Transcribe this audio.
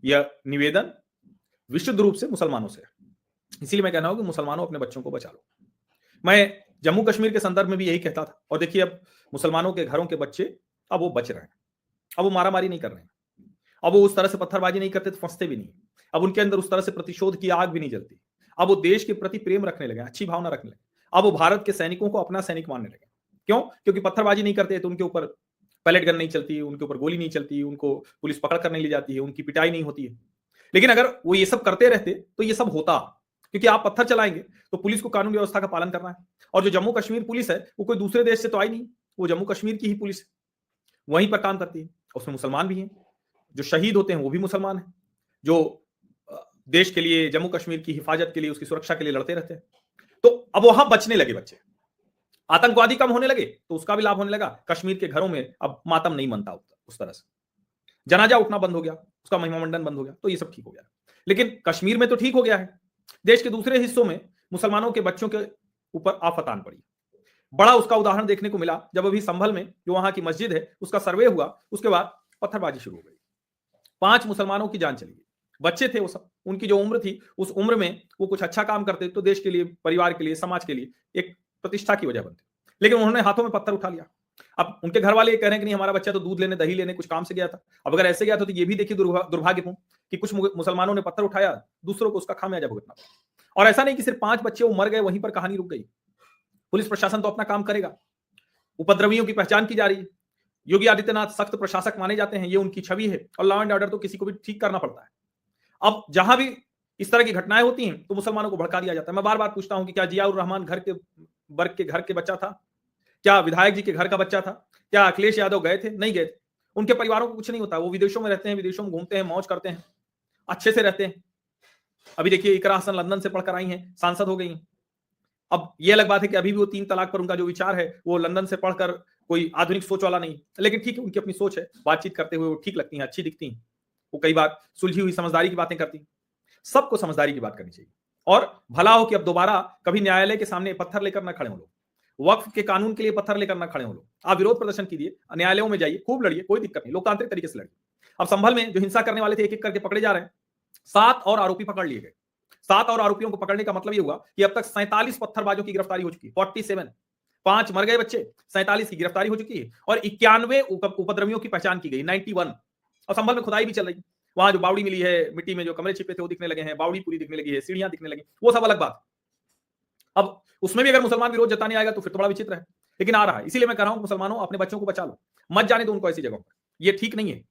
यह निवेदन विशुद्ध रूप से मुसलमानों से है। इसीलिए मैं कह रहा हूं कि मुसलमानों अपने बच्चों को बचा लो। मैं जम्मू कश्मीर के संदर्भ में भी यही कहता था, और देखिए अब मुसलमानों के घरों के बच्चे अब वो बच रहे हैं। अब वो मारामारी नहीं कर रहे हैं, अब वो उस तरह से पत्थरबाजी नहीं करते तो फंसते भी नहीं, अब उनके अंदर उस तरह से प्रतिशोध की आग भी नहीं जलती। अब वो देश के प्रति प्रेम रखने लगे, अच्छी भावना रखने लगे। अब वो भारत के सैनिकों को अपना सैनिक मानने लगे। क्यों? क्योंकि पत्थरबाजी नहीं करते तो उनके ऊपर पैलेट गन नहीं चलती, उनके ऊपर गोली नहीं चलती, उनको पुलिस पकड़ कर नहीं ले जाती है, उनकी पिटाई नहीं होती है। लेकिन अगर वो ये सब करते रहते तो ये सब होता, क्योंकि आप पत्थर चलाएंगे तो पुलिस को कानून व्यवस्था का पालन करना है। और जो जम्मू कश्मीर पुलिस है वो कोई दूसरे देश से तो आई नहीं, वो जम्मू कश्मीर की ही पुलिस है, वहीं पर काम करती है। उसमें मुसलमान भी हैं, जो शहीद होते हैं वो भी मुसलमान हैं, जो देश के लिए, जम्मू कश्मीर की हिफाजत के लिए, उसकी सुरक्षा के लिए लड़ते रहते हैं। तो अब वहां बचने लगे बच्चे, आतंकवादी कम होने लगे तो उसका भी लाभ होने लगा। कश्मीर के घरों में अब मातम नहीं मनता उस तरह से, जनाजा उठना बंद हो गया, उसका महिमा मंडन बंद हो गया, तो ये सब ठीक हो गया। लेकिन कश्मीर में तो ठीक हो गया है, देश के दूसरे हिस्सों में मुसलमानों के बच्चों के ऊपर आफत आन पड़ी। बड़ा उसका उदाहरण देखने को मिला जब अभी संभल में जो वहां की मस्जिद है उसका सर्वे हुआ, उसके बाद पत्थरबाजी शुरू हो गई, 5 मुसलमानों की जान चली गई। बच्चे थे वो सब, उनकी जो उम्र थी उस उम्र में वो कुछ अच्छा काम करते तो देश के लिए, परिवार के लिए, समाज के लिए एक प्रतिष्ठा की वजह बनते, लेकिन उन्होंने हाथों में पत्थर उठा लिया। अब उनके घर वाले ये कह रहे हैं कि नहीं, हमारा बच्चा तो दूध लेने, दही लेने कुछ काम से गया था। अब अगर ऐसे गया था तो ये भी देखिए दुर्भाग्यपूर्ण कि कुछ मुसलमानों ने पत्थर उठाया, दूसरों को उसका खामियाजा भुगतना पड़ा। और ऐसा नहीं कि सिर्फ 5 बच्चे वो मर गए, वहीं पर कहानी रुक गई। पुलिस प्रशासन तो अपना काम करेगा, उपद्रवियों की पहचान की जा रही है। योगी आदित्यनाथ सख्त प्रशासक माने जाते हैं, ये उनकी छवि है, और लॉ एंड ऑर्डर तो किसी को भी ठीक करना पड़ता है। अब जहां भी इस तरह की घटनाएं होती हैं तो मुसलमानों को भड़का दिया जाता है। मैं बार बार पूछता हूं कि क्या जियाउर रहमान घर के वर्ग के घर के बच्चा था? क्या विधायक जी के घर का बच्चा था? क्या अखिलेश यादव गए थे? नहीं गए थे। उनके परिवारों को कुछ नहीं होता, वो विदेशों में रहते हैं, विदेशों में घूमते हैं, मौज करते हैं, अच्छे से रहते हैं। अभी देखिए इकरा हसन लंदन से पढ़कर आई हैं, सांसद हो गई हैं। अब ये अलग बात है कि अभी भी वो 3 तलाक पर उनका जो विचार है वो लंदन से पढ़कर कोई आधुनिक सोच वाला नहीं, लेकिन ठीक है, उनकी अपनी सोच है। बातचीत करते हुए वो ठीक लगती हैं, अच्छी दिखती हैं। वो कई बार सुलझी हुई समझदारी की बातें करती हैं। सबको समझदारी की बात करनी चाहिए, और भला हो कि अब दोबारा कभी न्यायालय के सामने पत्थर लेकर ना खड़े हो लोग, वक्फ के कानून के लिए पत्थर लेकर ना खड़े हो लोग। आप विरोध प्रदर्शन कीजिए, न्यायालयों में जाइए, खूब लड़िए, कोई दिक्कत नहीं, लोकतांत्रिक तरीके से लड़िए। अब संभल में जो हिंसा करने वाले थे एक एक करके पकड़े जा रहे हैं, 7 और आरोपी पकड़ लिए गए। 7 और आरोपियों को पकड़ने का मतलब ये हुआ कि अब तक 47 पत्थरबाजों की गिरफ्तारी हो चुकी है, 47। 5 मर गए बच्चे, 47 की गिरफ्तारी हो चुकी है, और 91 उपद्रवियों की पहचान की गई, 91। और संभल में खुदाई भी चल रही, वहां जो बावड़ी मिली है, मिट्टी में जो कमरे छिपे थे वो दिखने लगे हैं, बावड़ी पूरी दिखने लगी है, सीढ़ियां दिखने लगी, वो सब अलग बात। अब उसमें भी अगर मुसलमान विरोध जताने आएगा तो फिर तो बड़ा विचित्र है, लेकिन आ रहा है। इसीलिए मैं कह रहा हूं मुसलमानों अपने बच्चों को बचा लो, मत जाने दो उनको ऐसी जगहों पर, ये ठीक नहीं है।